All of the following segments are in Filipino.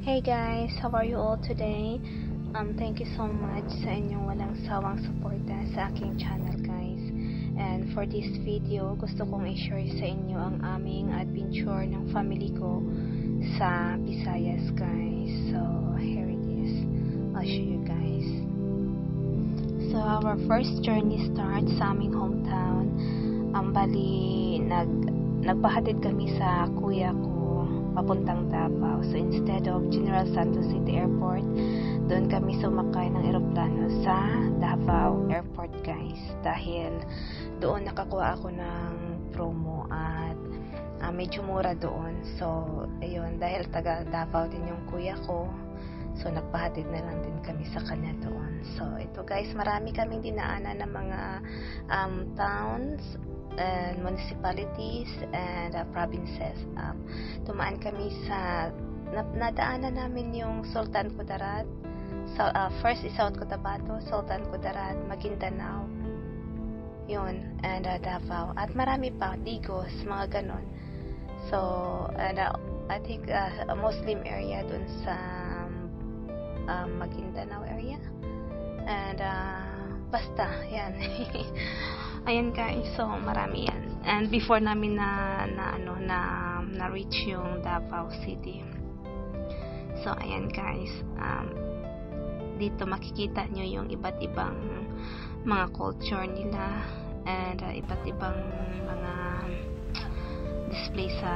Hey guys, how are you all today? Thank you so much sa inyong walang sawang suporta sa aking channel guys. And for this video, gusto kong i-share sa inyo ang aming adventure ng family ko sa Visayas guys. So, here it is. I'll show you guys. So, our first journey starts sa aming hometown. Bali, nagpahatid kami sa kuya ko papuntang Davao. So instead of General Santos City Airport, doon kami sumakay ng eroplano sa Davao Airport guys. Dahil doon nakakuha ako ng promo at medyo mura doon. So ayun, dahil taga Davao din yung kuya ko, so nagpahatid na lang din kami sa kanya doon. So ito guys, marami kaming dinaanan ng mga towns and municipalities and provinces. Tumaan kami sa nadaanan namin yung Sultan Kudarat. So, first is South Cotabato, Sultan Kudarat, Maguindanao, yun, and Davao, at marami pa, Digos, mga ganon. So, and I think a Muslim area dun sa Maguindanao area, and basta yan. Ayan guys, so marami yan. And before namin na reach yung Davao City. So ayan guys, dito makikita nyo yung iba't ibang mga culture nila and iba't ibang mga display sa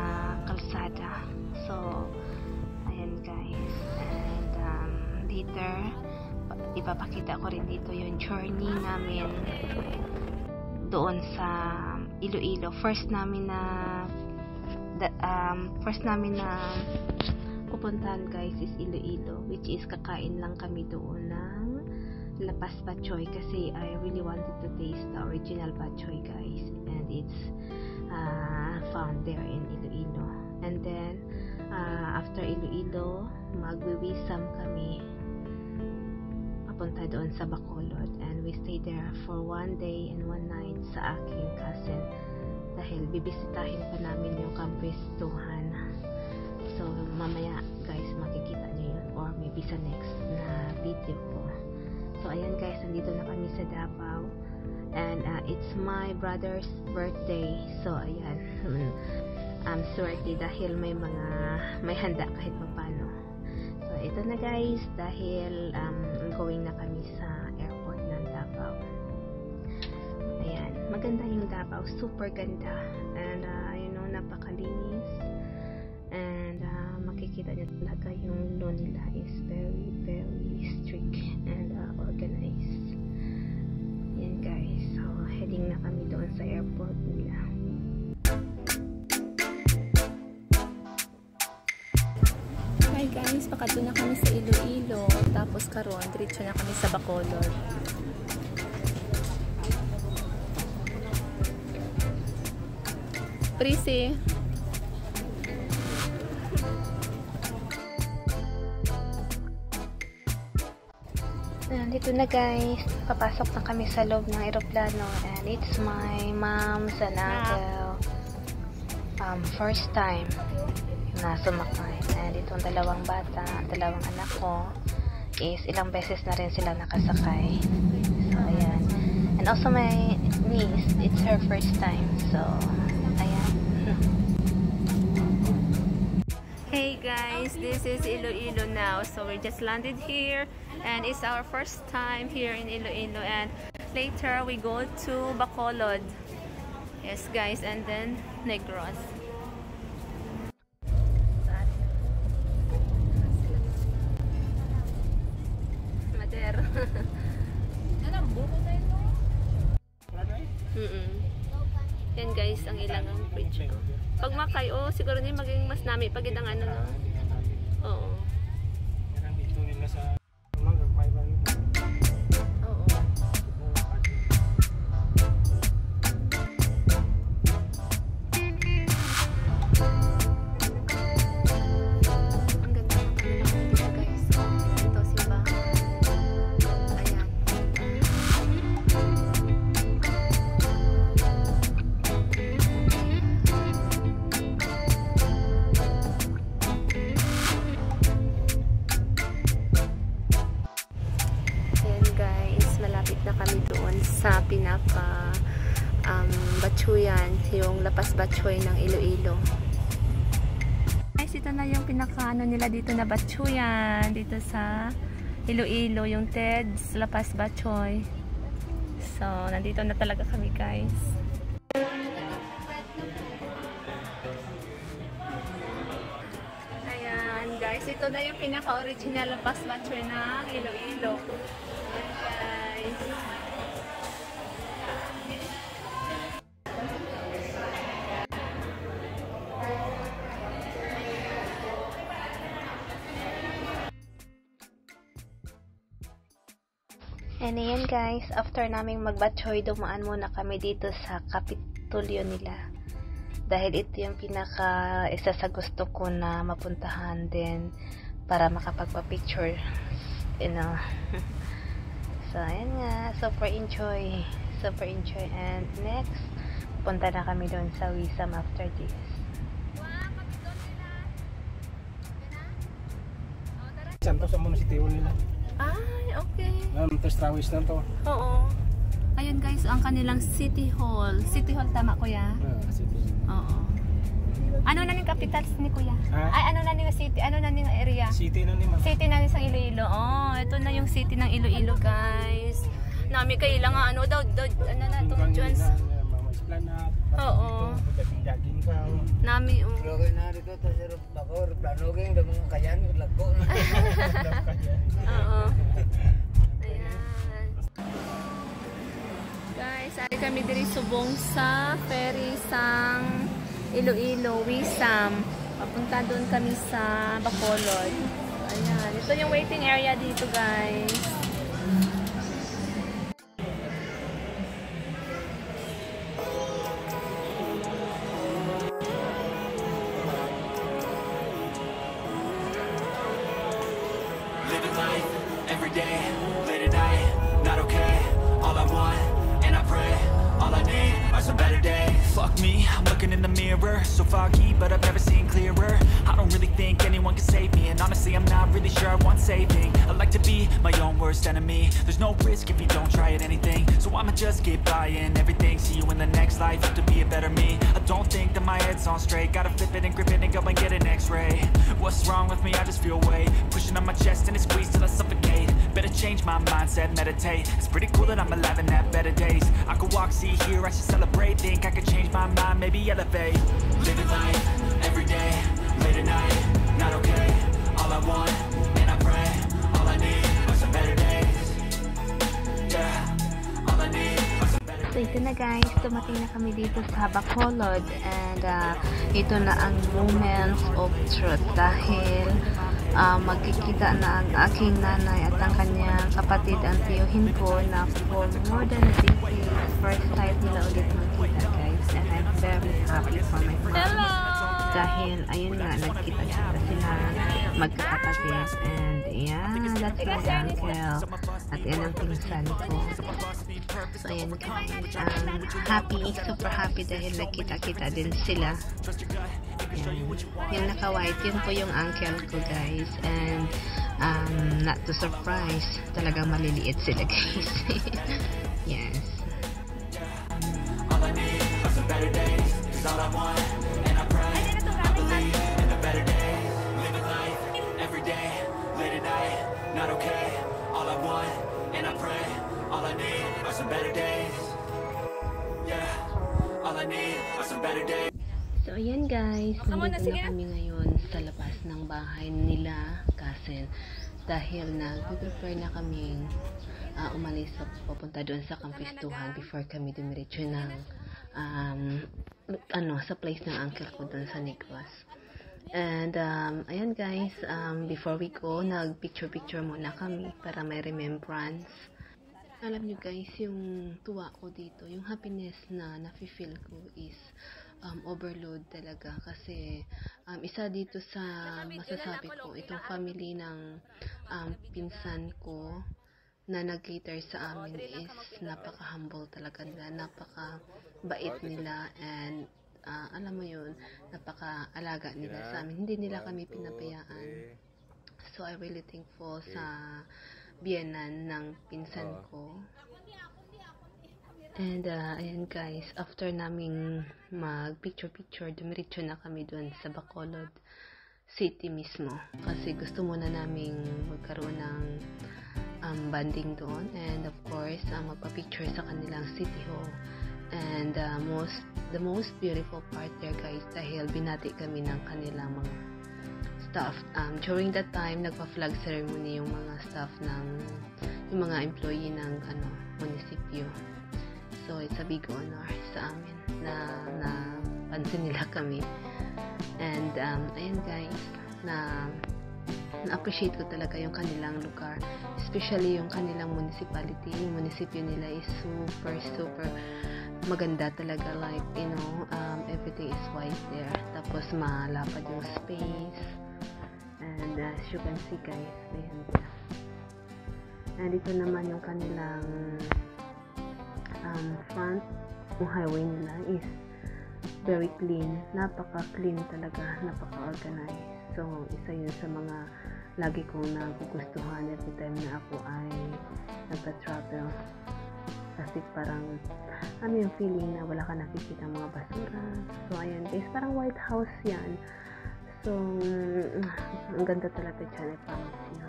kalsada. So ayan guys, and later ipapakita ko rin dito yung journey namin doon sa Iloilo. First namin na pupuntahan guys is Iloilo, which is kakain lang kami doon ng lapas bachoy kasi I really wanted to taste the original bachoy guys, and it's found there in Iloilo. And then after Iloilo, magwiwisam kami papunta doon sa Bacolod, and we stayed there for 1 day and 1 night sa aking cousin dahil bibisitahin pa namin yung Campus Tuhan. So mamaya guys makikita nyo yun, or maybe sa next na video ko. So ayan guys, nandito na kami sa Davao, and it's my brother's birthday. So ayan, I'm swerte dahil may handa kahit papano. So ito na guys, dahil going na kami sa airport ng Davao. Ayan, maganda yung Davao, super ganda, and you know, napakalinis, and makikita nyo talaga yung law nila is very very strict and organized. Ayan guys, so heading na kami doon sa airport nila. Hi guys, pakadto na kami sa Iloilo, tapos karon diretso na kami sa Bacolod. Prisi. Dito na guys, papasok na kami sa loob ng eroplano, and it's my mom's and uncle first time na sumakay. And itong dalawang bata, dalawang anak ko is ilang beses na rin sila nakasakay. So ayan, and also my niece, it's her first time. So ayan. Hey guys, this is Iloilo now. So we just landed here, and it's our first time here in Iloilo, and later we go to Bacolod. Yes guys, and then Negros. Yan guys, ang ilang bridge. Pag makay, siguro din maging mas nami pag ang ano, no? Oo. sa pinaka Batsuyan, yung Lapas Batchoy ng Iloilo. Guys, ito na yung pinaka nila dito na Batsuyan dito sa Iloilo, yung Ted's Lapas Batchoy. So, nandito na talaga kami, guys. Ayan, guys, ito na yung pinaka-original Lapas Batchoy ng Iloilo. Ayan, guys. And ayan guys, after naming magbatchoy, dumaan muna kami dito sa Kapitolyo nila. Dahil ito yung pinaka isa sa gusto ko na mapuntahan din para makapagpa-picture. You know. So ayan nga, super enjoy. Super enjoy. And next, punta na kami doon sa Wisam after this. Santo sa munisipyo nila. Ay, okay. Test trawis na to. Oo. Ayun guys, ang kanilang City Hall. City Hall, tama kuya? Oo. Ano na ning capital ni kuya? Ha? Ay, ano na ning city? Ano na ning area? City na ni ma'am. City na sa Iloilo. Oh, ito na yung city ng Iloilo, guys. Nami kay lang ano daw, ano na tong Jones. Oo. Jogging ka. Nami Lagi na dito ta sir bakor plano ging da mga kayan lago. Oo. Ayan. Guys, ay kami diri subong sa ferry sang Iloilo, Wisam. Papunta doon kami sa Bacolod. Ayan, ito yung waiting area dito, guys. Living life every day, late at night, not okay. All I want, and I pray, all I need are some better days. Fuck me, I'm looking in the mirror, so foggy, but I've never seen clearer. I don't really think anyone can save me, and honestly I'm not really sure I want saving. I like to be my own worst enemy. There's no risk if you don't try at anything, so I'ma just keep buying everything. See you in the next life, have to be a better me. I don't think that my head's on straight, gotta flip it and grip it and go and get an x-ray. What's wrong with me? I just feel weight pushing on my chest and it squeezes till I suffocate. Better change my mindset, meditate. It's pretty cool that I'm alive and have better days. I could walk, see, hear, I should celebrate. Think I could change my mind, maybe elevate. Living life every day, late at night, not okay. All I want, and I pray, all I need are some better days. Yeah, all I need are some better days. So ito na guys, dumating na kami dito sa Bacolod. And ito na ang moments of truth. Dahil magkikita na ang aking nanay at ang kanyang kapatid, ang tiyuhin ko, na for more than a decade, first time nila ulit magkita guys, and I'm very happy for my family. Dahil ayun nga, nagkita-kita sila magkakapatid, and yeah, that's my uncle at yan ang pinsan ko. So ayan guys, happy, super happy dahil nagkita-kita din sila. Yung naka-white, yun po yung uncle ko guys, and not to surprise, talagang maliliit sila guys. Yes. All I need are some better days, 'cause all I want, and I pray, I believe in the better days. Living life every day, late at night, not okay. All I want, and I pray, all I need are some better days. Yeah, all I need are some better days. So ayan guys, nandito na kami ngayon sa labas ng bahay nila kasi dahil nag-prepare na kaming umalis sa papunta doon sa kampistuhan before kami dumiretso ng sa place ng uncle ko doon sa Negros. And ayan guys, before we go, nag-picture muna kami para may remembrance. Alam nyo guys, yung tuwa ko dito, yung happiness na nafe-feel ko is overload talaga kasi isa dito sa masasabi ko, itong family ng pinsan ko na nag-cater sa amin is napaka-humble talaga nila, napaka-bait nila, and alam mo yun, napaka-alaga nila sa amin, hindi nila kami pinabayaan. So I really thankful sa biyenan ng pinsan ko. And ayan guys, after naming mag picture-picture, dumiretso na kami doon sa Bacolod City mismo. Kasi gusto muna naming magkaroon ng banding doon. And of course, magpa-picture sa kanilang City Hall. And the most beautiful part there guys, dahil binati kami ng kanilang mga staff. During that time, nagpa-flag ceremony yung mga staff yung mga employee ng munisipyo. So, it's a big honor sa amin na pansin nila kami. And, ayan guys, na-appreciate ko talaga yung kanilang lugar. Especially yung kanilang municipality. Yung munisipyo nila is super, super maganda talaga. Like, everything is white there. Tapos, malapad yung space. And, as you can see guys, ayan. And, ito naman yung kanilang front. Yung highway nila is very clean. Napaka-clean talaga. Napaka-organized. So, isa yun sa mga lagi kong nagugustuhan every time na ako ay nagpa-travel. Kasi parang yung feeling na wala ka nakikita mga basura. So, ayan guys. Parang White House yan. So, ang ganda talaga dyan. I promise you.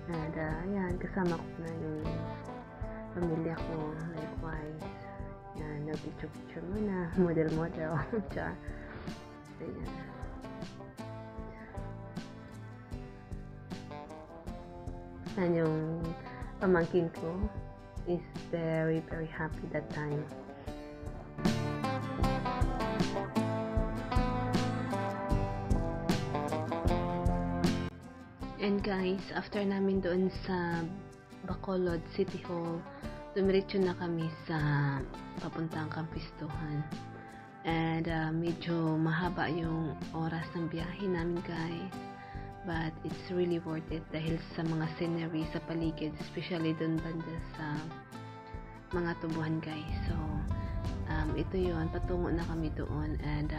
And, ayan. Kasama ko na yung pamilya ko, likewise. Yan, nag-picture-picture muna. Model-model. Char. Ayan. And yung pamangkin ko is very, very happy that time. And guys, after namin doon sa Bacolod City Hall, dumiretso na kami sa papuntang Kampistuhan. And medyo mahaba yung oras ng biyahe namin guys. But it's really worth it dahil sa mga scenery sa paligid, especially doon banda sa mga tubuhan guys. So, ito yun, patungo na kami doon. And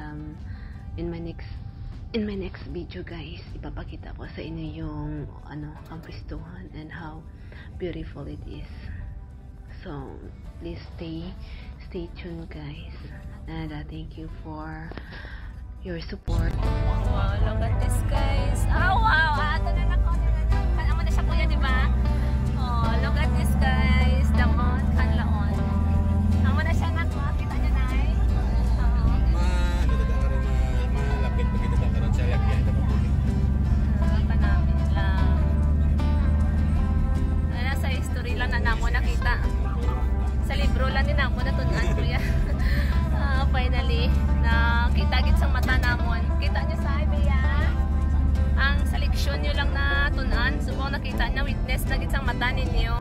in my next video guys, ipapakita ko sa inyo yung Kampistuhan and how beautiful it is. So, please stay tuned guys. And thank you for your support. Wow, look at this guys. Oh wow, ato na ako. Amo na siya kuya, di ba? Oh, look at this guys. The Mount Canlaon. Amo na siya na ko. Kita niyo na eh. Malapit pa kita karon sa lagyan na mabuti. Kita namin lang. Sa history lang na namo nakita. Sa libro lang din ako natunan kuya. Finally, nakita gid sa mata namon. Kita niyo sa Ibea. Ang seleksyon niyo lang na tunan, subong nakita na witness na gid sa mata ninyo.